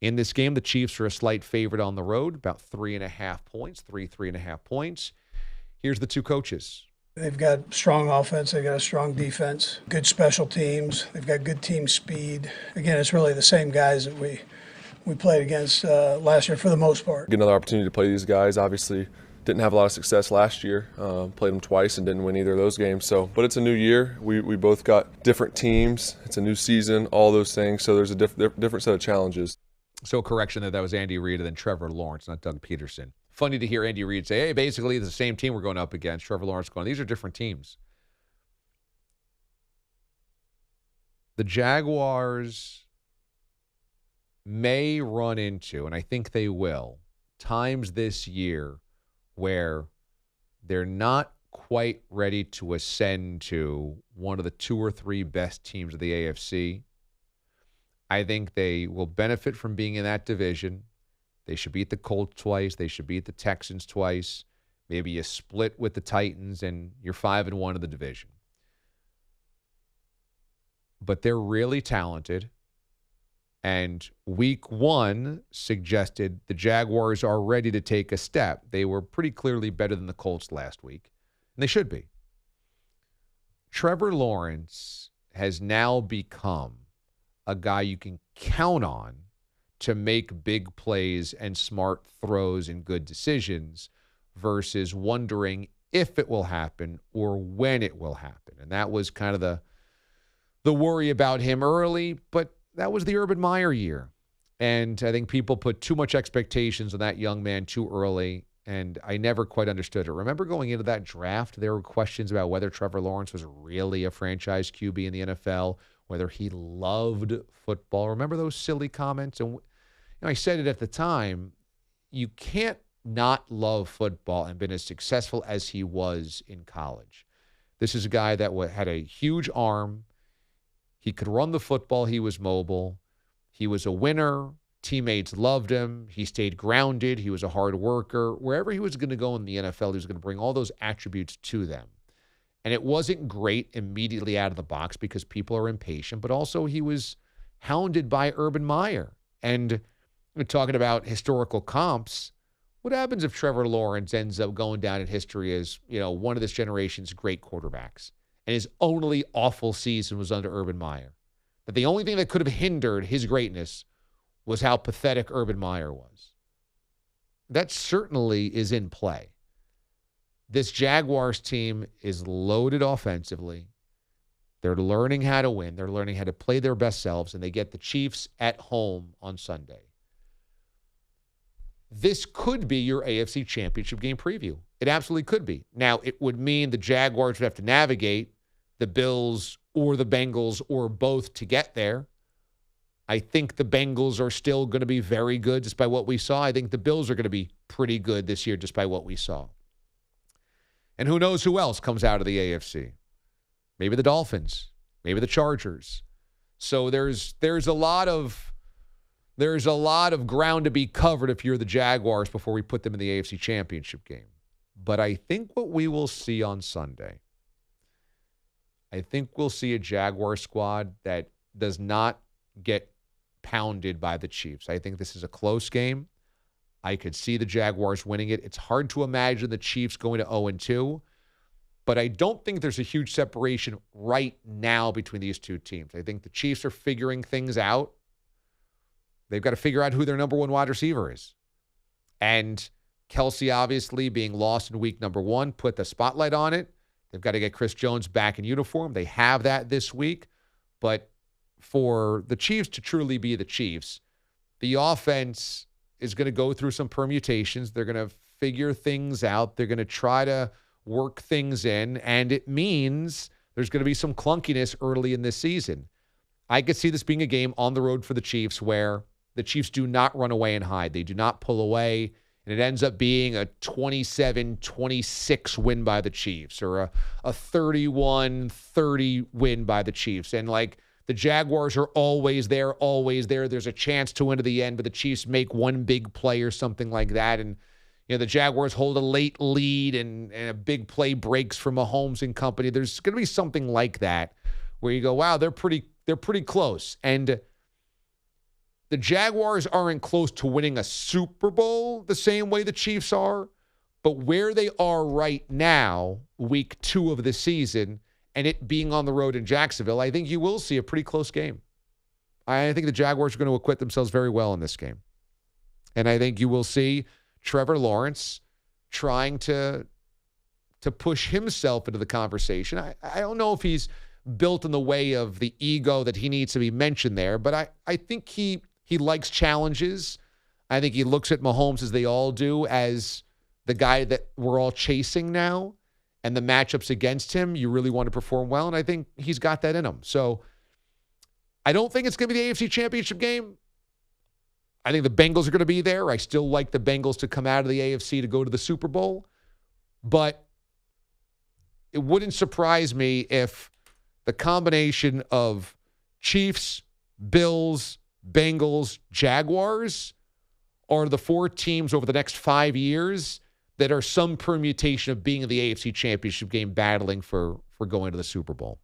In this game, the Chiefs are a slight favorite on the road, about 3.5 points, 3.5 points. Here's the two coaches. They've got strong offense. They've got a strong defense, good special teams. They've got good team speed. Again, it's really the same guys that we played against last year for the most part. Get another opportunity to play these guys. Obviously, didn't have a lot of success last year. Played them twice and didn't win either of those games. But it's a new year. We both got different teams. It's a new season, all those things. So there's a different set of challenges. So correction that was Andy Reid and then Trevor Lawrence, not Doug Peterson. Funny to hear Andy Reid say, hey, basically it's the same team we're going up against. Trevor Lawrence going, these are different teams. The Jaguars may run into, and I think they will, times this year where they're not quite ready to ascend to one of the 2 or 3 best teams of the AFC. I think they will benefit from being in that division. They should beat the Colts twice. They should beat the Texans twice. Maybe you split with the Titans and you're 5-1 in the division. But they're really talented. And week 1 suggested the Jaguars are ready to take a step. They were pretty clearly better than the Colts last week. And they should be. Trevor Lawrence has now become a guy you can count on to make big plays and smart throws and good decisions versus wondering if it will happen or when it will happen. And that was kind of the worry about him early, but that was the Urban Meyer year. And I think people put too much expectations on that young man too early, and I never quite understood it. Remember going into that draft, there were questions about whether Trevor Lawrence was really a franchise QB in the NFL, whether he loved football. Remember those silly comments? And I said it at the time, you can't not love football and been as successful as he was in college. This is a guy that had a huge arm. He could run the football. He was mobile. He was a winner. Teammates loved him. He stayed grounded. He was a hard worker. Wherever he was going to go in the NFL, he was going to bring all those attributes to them. And it wasn't great immediately out of the box because people are impatient, but also he was hounded by Urban Meyer. And we're talking about historical comps. What happens if Trevor Lawrence ends up going down in history as, one of this generation's great quarterbacks, and his only awful season was under Urban Meyer? That the only thing that could have hindered his greatness was how pathetic Urban Meyer was. That certainly is in play. This Jaguars team is loaded offensively. They're learning how to win. They're learning how to play their best selves, and they get the Chiefs at home on Sunday. This could be your AFC Championship game preview. It absolutely could be. Now, it would mean the Jaguars would have to navigate the Bills or the Bengals or both to get there. I think the Bengals are still going to be very good just by what we saw. I think the Bills are going to be pretty good this year just by what we saw. And who knows who else comes out of the AFC? Maybe the Dolphins, maybe the Chargers. So there's a lot of ground to be covered if you're the Jaguars before we put them in the AFC Championship game. But I think what we will see on Sunday, I think we'll see a Jaguar squad that does not get pounded by the Chiefs. I think this is a close game. I could see the Jaguars winning it. It's hard to imagine the Chiefs going to 0-2, but I don't think there's a huge separation right now between these two teams. I think the Chiefs are figuring things out. They've got to figure out who their number one wide receiver is. And Kelsey, obviously, being lost in week number 1, put the spotlight on it. They've got to get Chris Jones back in uniform. They have that this week. But for the Chiefs to truly be the Chiefs, the offense is going to go through some permutations. They're going to figure things out. They're going to try to work things in. And it means there's going to be some clunkiness early in this season. I could see this being a game on the road for the Chiefs where the Chiefs do not run away and hide. They do not pull away, and it ends up being a 27-26 win by the Chiefs or a 31-30 win by the Chiefs. And the Jaguars are always there, always there. There's a chance to win to the end, but the Chiefs make one big play or something like that. And the Jaguars hold a late lead and a big play breaks from Mahomes and company. There's going to be something like that where you go, wow, they're pretty close. And The Jaguars aren't close to winning a Super Bowl the same way the Chiefs are, but where they are right now, week 2 of the season, and it being on the road in Jacksonville, I think you will see a pretty close game. I think the Jaguars are going to acquit themselves very well in this game. And I think you will see Trevor Lawrence trying to push himself into the conversation. I don't know if he's built in the way of the ego that he needs to be mentioned there, but I think he likes challenges. I think he looks at Mahomes, as they all do, as the guy that we're all chasing now, and the matchups against him, you really want to perform well, and I think he's got that in him. So I don't think it's going to be the AFC Championship game. I think the Bengals are going to be there. I still like the Bengals to come out of the AFC to go to the Super Bowl, but it wouldn't surprise me if the combination of Chiefs, Bills, Bengals, Jaguars are the 4 teams over the next 5 years that are some permutation of being in the AFC Championship game battling for going to the Super Bowl.